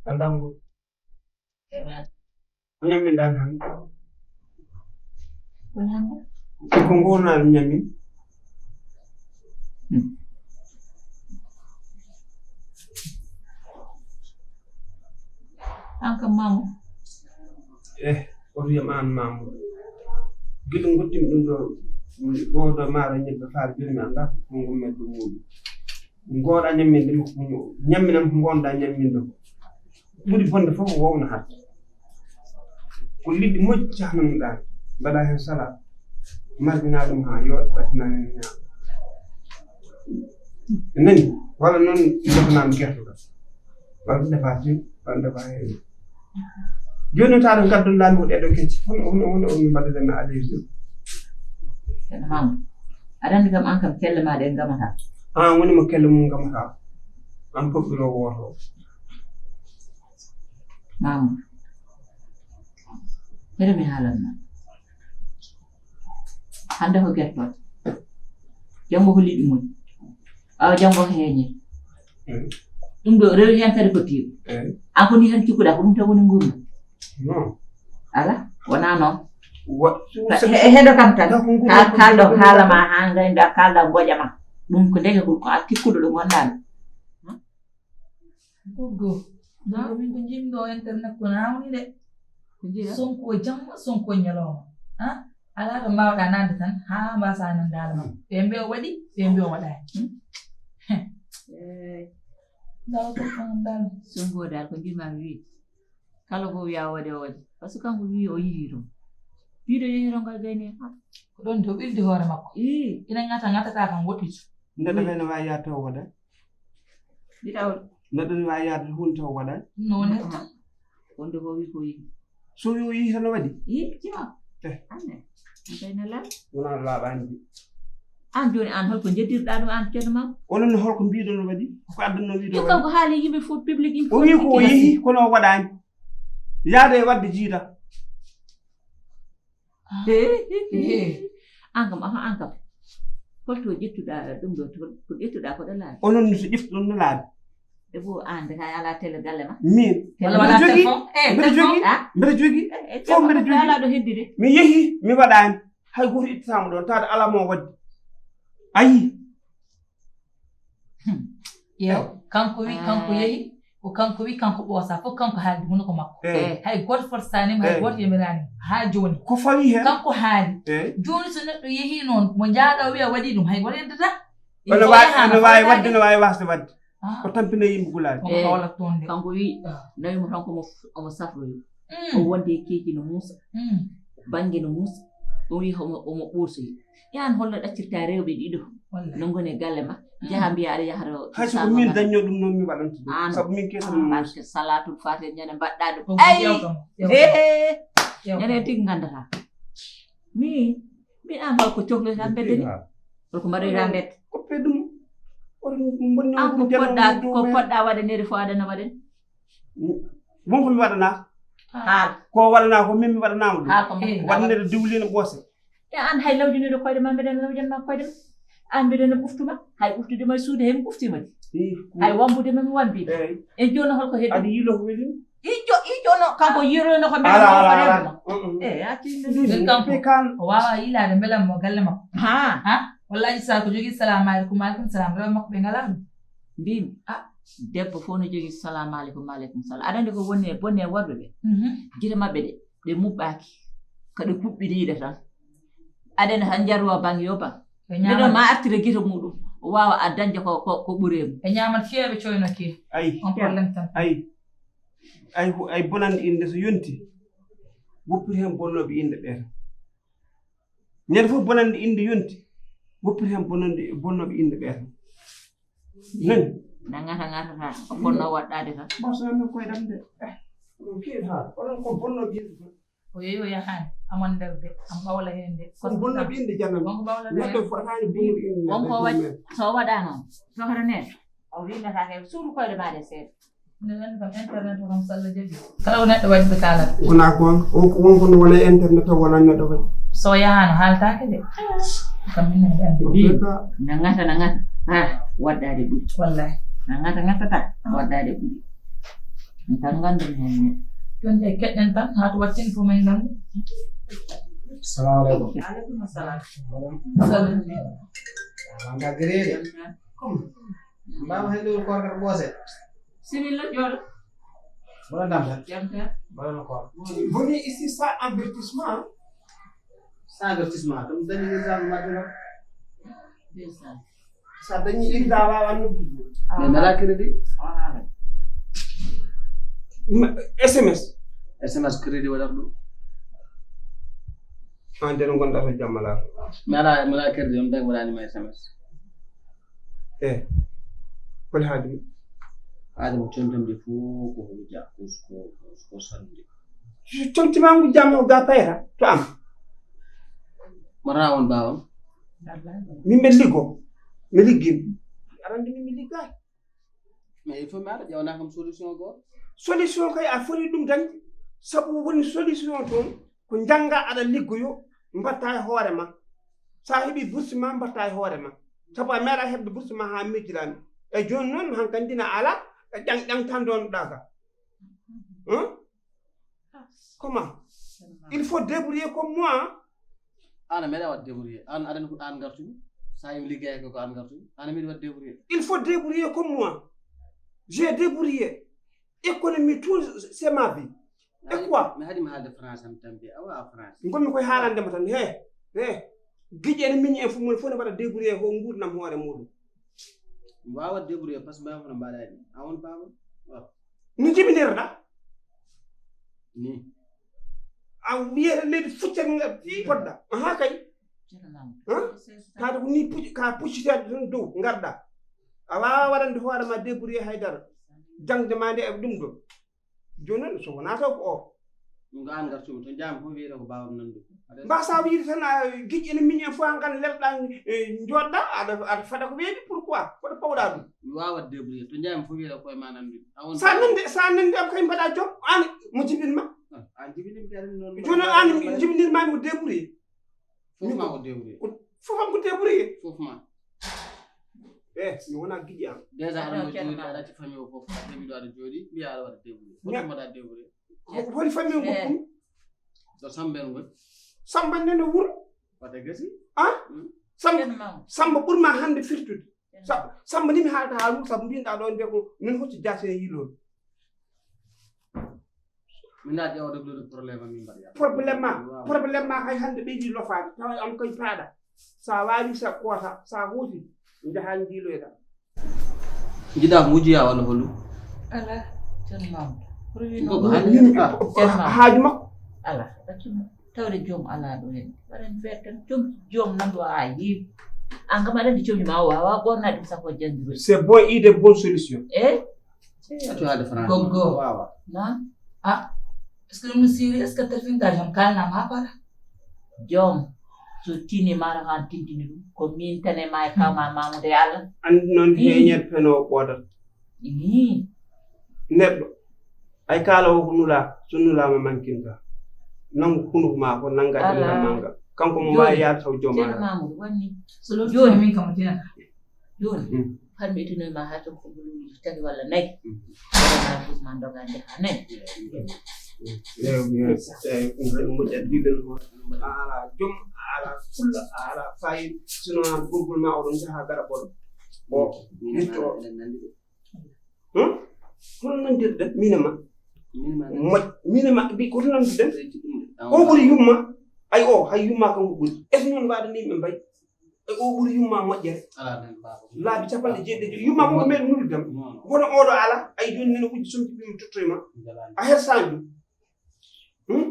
Andangu. Nyami ndana. Unanga? Kungona nyami. Anka mamu. Ori man mamu. Gilu ngutim dundo godo mara nyebe faar bilmi anda kungu meddu mudu. Ngoda nyami ndim ko nyami nam ngonda nyami ndo. Budi bonde fof wowna hat. Ko liddi mocci hanum dal. Bada hen sala. Marbina dum ha yo batina nya. Nani wala non defnam gerto ka. Wala defati wala defaay. Joni taado gaddo laami dedo kecci on badde na alayhi. Mam. Adan gam ankam kelle ma de gamata. Woni mo kelle mum gamata. Am ko biro woto. Mam. Mere mi halanna. Hande ko gerto. Jango ko lidi mun. Jango heñi. Dum do rew hen kadi ko tiw. Anko ni hen cikuda ko dum tan woni ngurna. Non. Ala, wana non. Hedo kam tan. Kaldo halama hanga nda kalda ngojama. Dum ko dege ko tikkudo dum wondan. Gogo. Na min ko jimdo internet ko nawni de. Sonko jamma sonko nyaloma. Ala to mawda nande tan ha mbasa nan dalma. Bembe o wadi, bembe o wada. Daw ko dal songo dal ko jima wi. Kala ko wiya wade wade. Parce que kanko wi o yiro. Wido yiro ngal gayni ha. Ko don to bildi hore makko. Ina ngata ta kan wotitu. Ndada men wa ya taw wada. Ditaw ndada wa ya hun taw wada. Non ta. Ondo ko wi ko yi. So yo yi tan wadi. Jima. Anne. Ngayna la. Wona la bandi. An joni an holko jeddirda dum an ceerno mam. Onon holko biidon wadi. Ko addanno wiido. Ko haali yimbe fu public info. O wi ko yi kono wadani. Yaade wadde jiida. Ankam. Holto jettuda dum do ko jettuda ko dala. Onon so ƴifton no laabi. Debo ande kay ala tele galle ma. Min. Wala téléphone. Mbeɗa jogi. Fof mbeɗa jogi. Ala do heddide. Mi yehi mi waɗani. Hay goto ittama ɗon taade ala mo waddi. Ayi. Yo, kanko yehi. Ko kanko wi kanko ɓoosa fof kanko haaldi hono ko makko. Hay goto forsanima hay goto yamirani ha joni. Ko fawi hen. Kanko haali. Joni so neɗɗo yehi noon mo jaaɗo wiya waɗi ɗum hay goto yeddata. Ono wawi wadde no wawi wasde wadde. Ko tampina yimɓe gulaade. Kanko wi nawi mo tan ko omo safroyo. O wonde keeki no Musa. Bange no Musa. O wi omo ɓoosoyi. Yan holla ɗaccirta rewɓe ɗiɗo. No ngone galle ma. Jaha mbiya aɗa yahata. Hay so min dañño ɗum noon mi waɗanto ɗum. Sabu min kesan barke salatul fatiha ñande mbaɗɗa ɗum. Ñande tigi gandata. Mi an holko cohli tan beddeni. Holko mbaɗoyta mbedde. Koppe ɗum. An ko poɗɗa waɗanede fo aɗana waɗen. Wonko mi waɗana. Ko waɗana ko min mi waɗanama ɗum. Waɗanede diwlina ɓoose. An hay lawjinede koyɗe ma mbeɗen lawjanma koyɗe ma. An mbeɗen ɓuftuma hay ɓuftude ma suude hen ɓuftima hay wambude ma mi wambi en joni holko heddi adi yilo ko welim ijo no kanko yirono ko mbeɗen ko rewno ati kanko kan o wawa yilade belam mo galle makko ha wallahi sa ko jogi salamu alaikum alaikum salam rew makko ɓe ngala ɗum mbimi debbo fof no jogii salamu aleykum maaleykum salam aɗa anndi ko bonne worɓe ɓe gite maɓɓe ɗe muɓɓaaki ko ɗe kuɓɓiriide tan aɗene han jarwa baŋ yo baŋ ɓeɗo ma artire gite muɗum o waawa a dañde ko ɓureemo e ñaamat feeɓe coyno kee on probléme tan ay bonande inde so yonti woppiri heen bonnooɓe inde ɓeeta ñande fof bonande inde yonti woppiri heen bonnooɓe inde ɓeeta nani nangata ko bonnoo waɗɗaade tan ɓasoamen koye ɗam de ɗum keeɗi haa oɗon ko bonnooɓe inde tan o yeeyo yahaani amon nder de am ɓawla heen de kono bonnooɓe inde jannam neɗɗo fotaani bonnude inde wonko waɗi so waɗaano tohata neen o winnataake suudu koyɗe maaɗe seeɗa nen kam internet o kam so Allah jaɓi kala ko neɗɗo waɗi ɓe kaalata wonaa ko wonko no wona internet o wona neɗɗo waɗi so yahaano haaltaake de kam min ene anndi nangata ha waɗɗaade ɓuri wallahi nangata tan waɗɗaade ɓuri ɗum tan nganndumi heen ne jonde e keɗɗen tan haa to wattin fof men nganndu Assalamu alaikum. aleykum salam Manga grede. Mbama hendu ko kar bose. similla jooɗo Bona damta. jamta Bona ko. Voni ici sans avertissement. Sans avertissement. Tum dani exam madina. ndeysaan Sa dañi irda wawa noddude. Me mala crédit. SMS. SMS crédit wala dum. An den gonɗa to jammala. Mala crédit on dag wala ni ma SMS. Kol haadi. Ade mo chondemde fu ko hujja ko sande. Contimangu jammo ga payra to am. Mara on bawam. Min ɓe liggo mi liggin arande min mi liggaay Mais il faut mara jawna kam solution go. Solution kay a foti ɗum tan sabu woni solution toon ko jannga aɗa liggoyo mbatta e hoore ma sa heɓi bourse ma mbatta e hoore ma sabu a meeɗa heɓde bourse ma ha mejjirami e joni noon hankandina ala e ƴang tan donnoɗa ka comment il faut débrouiller comme moi Ana meda wat débrouiller an adan ko an gartu sa yim liggey ko an gartu ana meda wat débrouiller. Il faut débrouiller comme moi. J'ai débrouillé. Économie, tout, c'est ma vie. Et quoi? Mais hadi mahal de France am tambi awa France. Ngomi koy haalande ma tan giƴen miñi en fu mun fu ne waɗa débrouiller ko ngurdam hoore muɗum. Wawa débrouiller parce que mbama no mbaɗani awon baba. No jibinirɗa Ni. a wiyete leydi fuccanga poɗɗa aha kay kaade ko ni ka puccitede tan dow garɗa a wawa waɗande hoore ma débrouiller haydara jangde ma nde e ɗum ɗo joni noon so wona taw ko o ɗum ga an gartumi to jam fof wiyete ko bawam nandu mbasa wiide tan giƴƴene miñi en fof han kan lelɗa joɗɗa aɗa faɗa ko weeɓi pourquoi koɗo pawɗa ɗum mi wawa débrouiller to jam fof wiyete koye ma nandu sa nande am kay mbaɗa joom an mo jibinma an jibinim kadi non joni an jibinirmami mo débrouiller fof ma ko débrouiller fof am ko débrouiller fof ma mi wona giƴƴi am déjà aɗa mo jooɗi aɗa ci famille o fof debiɗo aɗa jooɗi mbiya aɗa waɗa débrouiller fof mbaɗa débrouiller woni famille o goɗɗum so samben ngol samba nene wuuro wata gasi samba ɓurma hande firtude samba ni mi haalata haal mum sabu mbinoɗa ɗon nde ko min hocci jase e yilol min da ƴewa deglude probléme min mbaɗa probléme ma hay hande ɓeydi lofade tawa am koye paaɗa sa wawi sa koota sa huuti jahan jiiloyɗa jiɗa ko wujjiya walla hollu ala haaju makko ala tawde joom ala ɗo hen waɗen feere tan joom nandu a yiiwi an kam aɗa andi joomji ma wawa ɓornade ɗum sakko jandiroy c'est bon idée bonne solution accu haalde France Goggo. wawa non est ce que ɗum siri est ce que telfinta jom kalnam ha para joom so tini mara han tintini ɗum ko min tan e ma e kawma mamude e allah andi noon heñede peno ɓoodata neɗɗo ay kaalawo ko nula so nulama mankinta nangu hunduko ma ko nanga ɗemga manga kanko mo wawi yaade taw joom ceerno mamoudou wanni so joni min kam tinata joni har mi itinoyma ha tan ko ɓuluji tati walla nayyi waɗana fusma dogande ha nayyi moƴƴat diɗen a ala joom a ala fulla a ala fayida sinon gurgol ma oɗon jaaha gaɗa boɗo o hitto kono nandirɗen minema minema bi koto nandirɗen o ɓuri yumma ay o hay yumma kanko ɓuri est ce noon waɗaniɓe mbay o ɓuri yumma moƴƴere laabi capanɗe jeeɗiɗi yumma koko meɗe nulludem wono oɗo ala ay joni nene wujji somti ɓimi tottoyma a hersani ɗum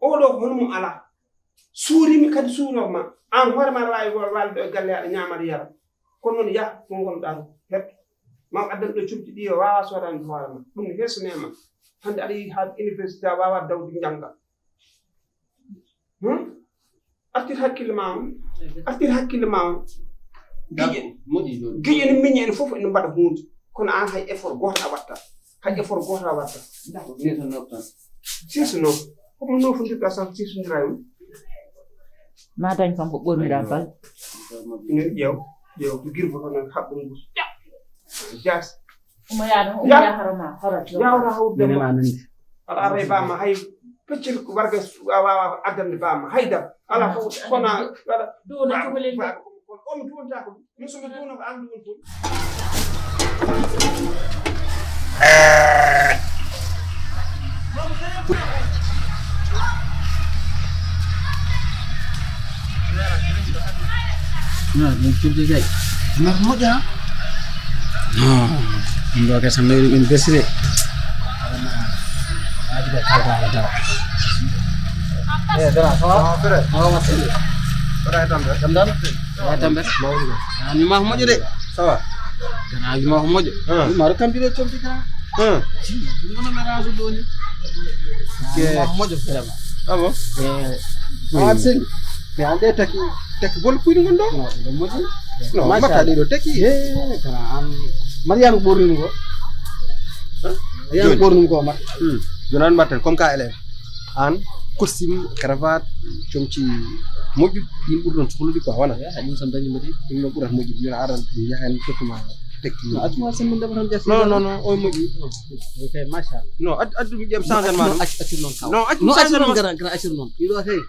oɗo ko hono mum ala suurimi kadi suuroma an hoorema aɗa wawi walde e galle aɗa ñamata yara kono noon yaha ko gonɗa ɗo heɓ ma addan ɗo cubti ɗi o wawa sodande hoorema ɗum ne hersonema hande aɗa yi ha université a wawa dawde jangga artir hakkille ma on artir hakkille ma on giƴe ne miñi en fof ene mbaɗa hunde kono an hay effort goto a watta hay effort goto a watta sirso noon komo nofondirɗa sah sirsodira e mum ma dañ kam ko ɓornira bal ine ƴeew ko girbo ko noon haɓɓum ngu jas uma yaharoma yawta hawdema aɗa ara e bamma hay peccel warga wawa addande bamma haydam ala fof kona waɗa duuna cukalel omi duwontako ɗum min somi duwno ko an duwon fof ɗum cubde gay nata moƴƴa non ɗum ɗo kesam nawi ɗum université aji ɓe kaltaala dawa dara sawa awama seɗe waɗa tambe jam tan a tambe wima ko moƴƴo de sawa gana wima ko moƴƴo maɗo tampire comti ka ɗum gonome rasu ɗoni wima ko moƴƴo vraiment abo awaɗ seni mais ande tekki bol puyɗi gon ɗo ɗo moƴƴi non matta ɗiɗo tekki kana an mbaɗa yiyano ɓornimi ko yiyano ɓornimi ko mat joni an mbatten comme ka élève an costume cravate comci moƴƴu ɗin ɓuri ɗon sohlude quoi wona ɗum sam dañi mbaɗi ɗum ɗon ɓurata moƴƴude joni aran yahen tottuma tekki acuma sen min deɓatan jas non non non o moƴƴi ok machallah non addu ƴeem changement accir noon kaw non non accir noon gara accir noon ɗiɗo kay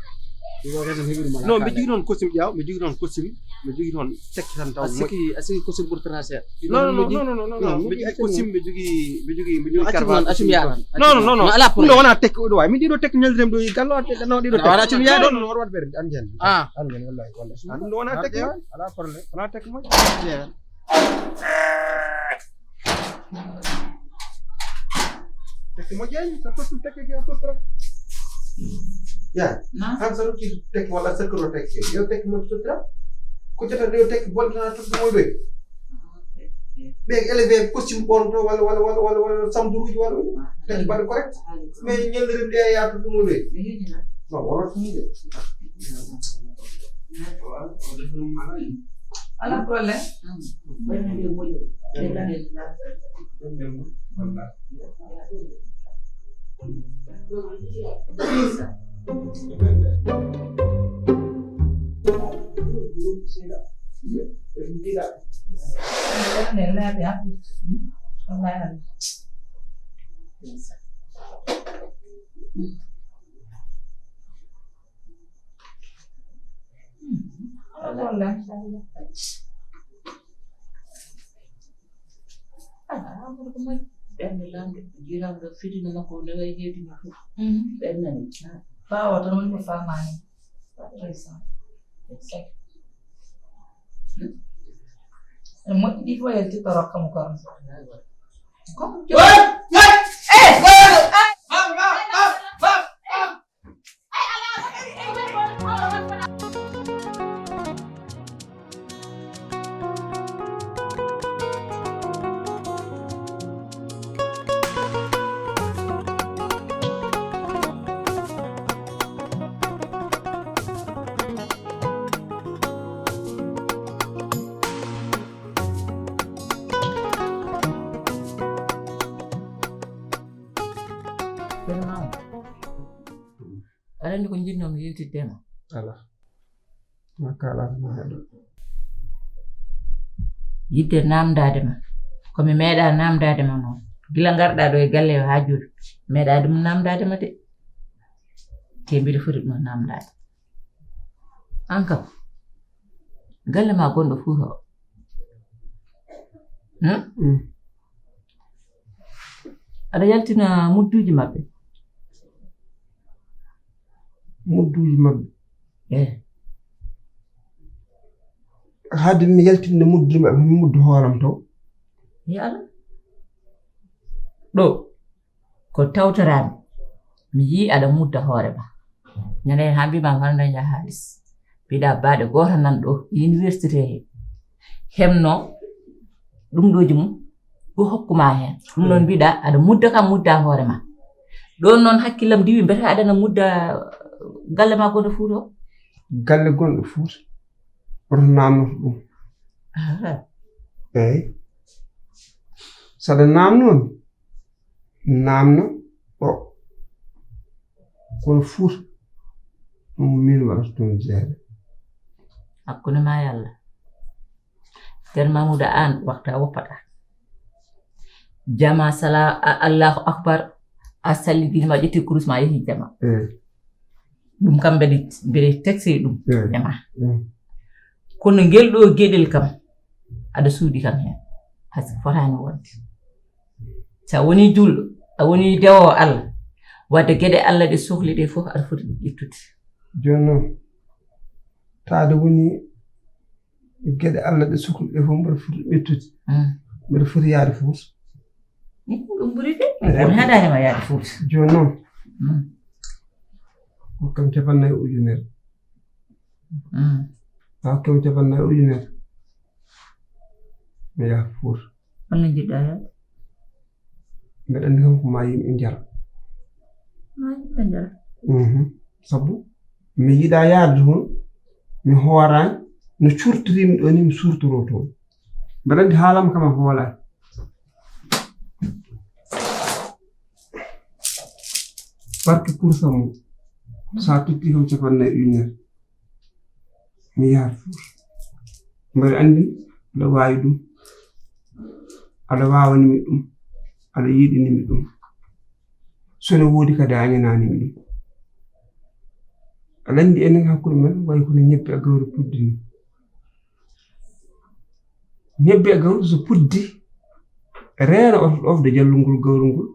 heɓiruma non mbi jogui noon costume ƴaw mi jogui noon costume mi jogui noon tekki tan taw asiki costume ɓuuri tracé non non non non non mi jogui costume mi jogui cravate accum yaran non non non ala ɗum ɗo wona tekki ɗo way min ɗiɗo tekki ñaldirem ɗo e gallo ɗanno ɗiɗo wona accum yaade non non oɗo wat ɓerde andi hen andi hen wallahi wallahi ɗum ɗo wona tekki ala probléme wona tekki moƴ tekki moƴƴani sa tottu tekki ke a tottora ya han sa rokki tekki walla sakkoro tekki yo tekki moƴƴi tottora ko jota yo tekki bollitana tottu moƴƴoy ɓe élevé costume ɓon to walla samduruji walla tekki mbaɗa correct mais ñallirim ɗe ya tottu moƴƴoy non wonata hunde ala problème ɓernde lamɗo jiramɗo fitino makko no wayi heewtino fof ɓernani bawa tan woni ko famani e moƴƴi ɗi fof yaltitta rokka mo korno aɗa andi ko jinnomi yewtiddema ala makala heɗo yidde namdade ma komi meeɗa namdade ma noon gila garɗa ɗo e galle ha joni meeɗa ɗum namdade ma de te mbiɗa foti ɗum namdade an kam galle ma gonɗo Fuuta o aɗa yaltina mudduji maɓɓe haade mi yaltinde mudduji maɓɓe mi muddu hooram taw yo Allah ɗo ko tawtorami mi yii aɗa mudda hoore ma ñande ha mbima wara daña haalis mbiɗa baaɗe goto nan ɗo université he hemno ɗum ɗoji mum ɗo hokkuma hen ɗum noon mbiɗa aɗa mudda kam mudda hoore ma ɗon noon hakkillam diwi mbete aɗana mudda galle ma gonɗo Fuuta o galle gonɗo Fuuta oto namnoto ɗum eyi saɗa namnomi namno o kono Fuuta ɗum min waɗata toon jeere hakkunde ma yalla ceerno Mamoudou an wakta woppata jama sala allahu akbar a sallidinma ƴetti kurus ma yehi jama ɗum kam mbeɗe texte ɗum jama kono ngel ɗo gueɗel kam aɗa suudi kam hen hasi fotani wonde sa woni julɗo a woni dewowo Allah wadde gueɗe Allah ɗe sohli ɗe fof aɗa foti ɗum ƴettude joni noon taade woni gueɗe Allah ɗe sohli ɗe fof mbaɗa foti ƴettude mbeɗa foti yaade Fuuta ɗum ɓuri de on haɗanima yaade Fuuta joni noon hokkam 50.000 hokkam 50.000 mi yaha Fuuta holno jiɗɗa yaade mbeɗa andi kam ko ma yimɓe njara sabu mi yiɗa yaade toon mi hoorani no curtorimi ɗo ni mi surtoro toon mbeɗa andi haalam kam a hoolani barke kursa mum sa totti kam 50.000 mi yaha Fuuta mbeɗa andi aɗa wawi ɗum aɗa wawanimi ɗum aɗa yiɗinimi ɗum sono woodi kadi a añananimi ɗum aɗa andi enen hakkude men way kono ñebbe e gawri puddi ni ñebbe e gawri so puddi reena oto ɗofde jallungol gawri ngol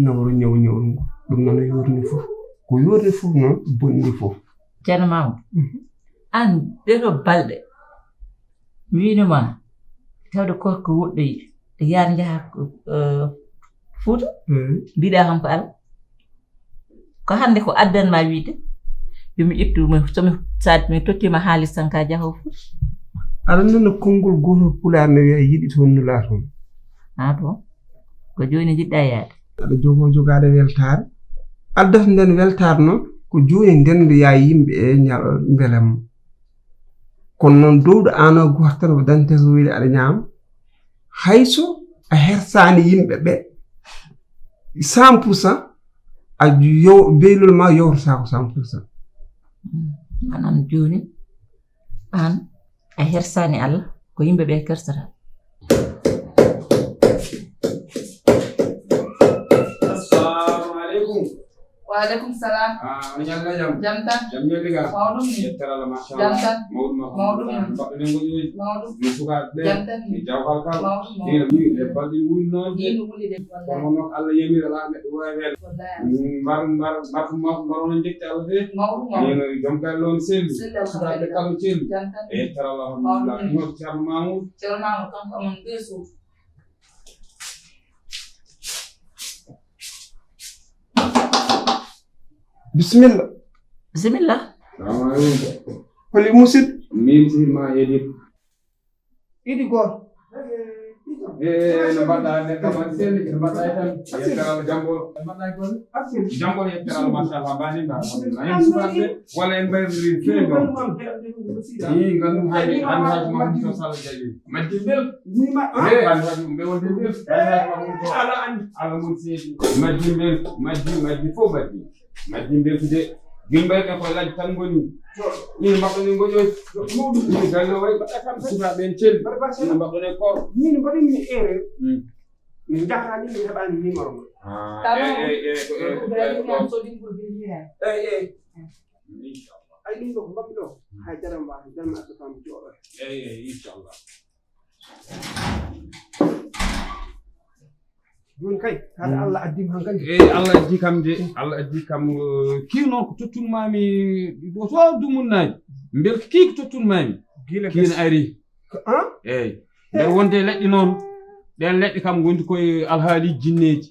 nawro ñaw ñawru ngol ɗum noon yorni fof ko yorni fof noon bonni fof ceerno Mamoudou an ɗeɗo balɗe winoma tawde korko woɗɗoyi ɗe yaade jaha Fuuta mbiɗa kam ko ala ko hande ko addanma wiide yomi ƴettu somi tottima haalis tan ka jaho Fuuta aɗa nana konngol gotol pulaar ne wiya yiɗi toon nula toon bon ko joni jiɗɗa yaade aɗa jogade weltare addata nden weltare noon ko joni ndende ya yimɓe e belamma kono noon dowɗo an o goto tan ko dante ko wiide aɗa ñaama hayso a hersani yimɓe ɓe 100% a beylol ma yowtata ko 100%. Manam joni an a hersani Allah ko yimɓe ɓe kersata. Assalamu alaikum. Wa alaikum salam. Nyalla jam. Jam tan. Jam nyoli ga. Mawɗum ni. Yettara masha Jam Allah. tan. Mawɗum ni. Bakɗe ngoƴoji. Mawɗum. Ni suka be. Jam tan. Ni jawkal kal. Mawɗum. Ni e balɗi wuli noon. Ni wuli de wallahi. Kono noon Allah yemira la neɗɗo wawi hen. Wallahi. Mbar mbarono jekti Allah fe. Mawɗum. Ni jom kay lon selli. Sukaɓe kala celli. Jam tan. Yettara alhamdulillah. Ni Ceerno Mamoudou. Ceerno Mamoudou kanko amon deux suuf. Bismillah. Bismillah. Assalamu alaikum. Holi musid. Min sirma edit. Idi gor. No mbaɗɗa nden kam waɗi selli no mbaɗɗa tan yetteral jambol mbaɗɗa golle jambol yetteral machallah mbanimba alhamdulillah en sukaɓe walla en mbayriri feewi ɗon i gandum hayde hande haji mamadou to sall jaɓi majji bel hande haji ɓe wonde bel ala andi ala mum seedi majji bel majji fof majji bel de gimbayɓe koye ladde tan goni ina mbaɗɗone goƴoji ina galle way sukaɓe en celli ina mbaɗɗone kor min mbaɗimi erreur min jahrani mi heɓani numéro mo ay ɗum ɗo ko mbabɓe ɗo hay jaram mbawi jarma adda fam jooɗo eyi inchallah joni kay hade Allah addima han kandi Allah addi kam de Allah addi kam kii noon ko tottunmami ɗo to dumunnaji mbel kii ko tottunmami kiina ari eyi nder wonde leɗɗe noon ɗen leɗɗe kam gondi koye alhaali jinneji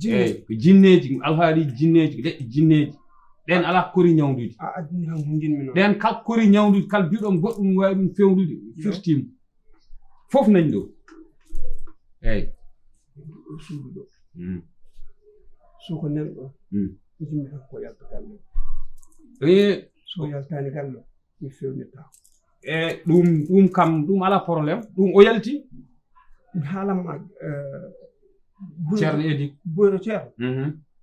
eyi ko jinneji alhaali jinneji leɗɗe jinneji ɗen ala kori ñawdude a addini han ko jinmi noon ɗen kala kori ñawdude kala biɗon goɗɗum wawi ɗum fewnude firtima fof nani ɗo eyi suudu ɗo soko nanɗo jimmi tan ko yalta galle so yaltani galle mi fewnirta ɗum kam ɗum ala probléme ɗum o yalti mi haalanma ceerno edi boyro ceerno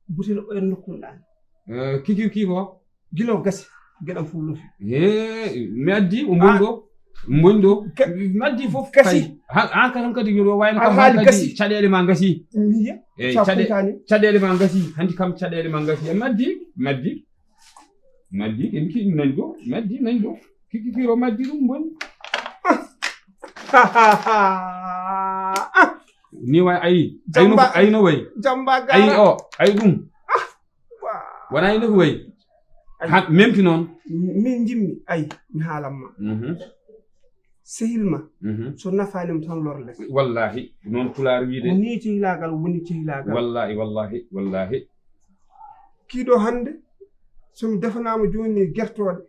butel o en nokkunɗani kiki ko gilo gasi geɗam fof lufi mi addi o mboni ɗo mboni ɗo mi addi fof gasi an kan kadi yo wayno kam kadi caɗele ma gasi miya eyi caɗele ma gasi handi kam caɗele ma gasi mi addi en ki nani ɗo mi addi nani ɗo kiki o maddi ɗum mboni ni way ayi no way jamba ayi o ayi ɗum wona ayi no ko way memti noon min jimmi ayi mi haalanma sehilma so nafanima tan lorle wallahi noon pulaar wiide woni cehilagal woni cehilagal wallahi kiiɗo hannde somi defanama joni guertoɗe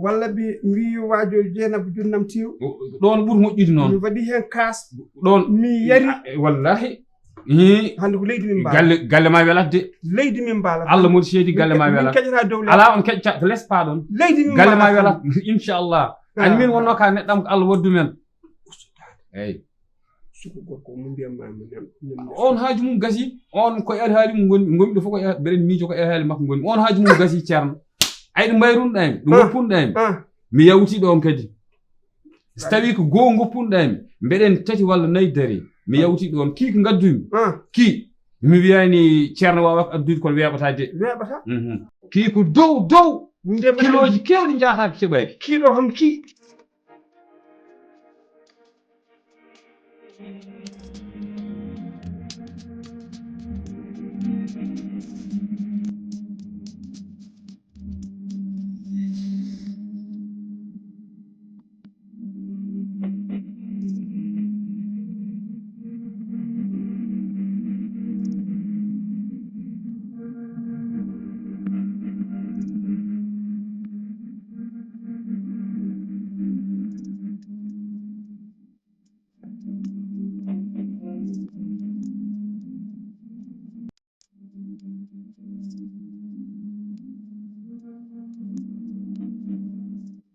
walla ɓe mbi waajo Jeynaba Jurnam Tew ɗon ɓuuri moƴƴude noon mi waɗi hen kaas ɗon mi yari wallahi hande ko leydi min mbaala galle ma welat de leydi min mbaala Allah moɗi seedi galle ma welat keƴata dow ala on keƴca to less pa ɗon leydi min galle ma welat inchallah ani min wonno ka neɗɗam ko Allah waddu men eyyi suko gorko mo mbiyamma on haaju mum gasi on ko er haali mum gomi ɗo fof ko beɗen miijo ko er haali makko gomi on haaju mum gasi ceerno ayɗo mbayrunɗami ɗo goppunɗami mi yawti ɗon kadi so tawi ko goo goppunɗami mbeɗen tati walla nayyi dari mi yawti ɗon kii ko gaddumi kii mi wiyani ceerno wawa addude kono weeɓata de weeɓata kii ko dow kiloji kewɗi jahata ko keɓaki kiilo hon kii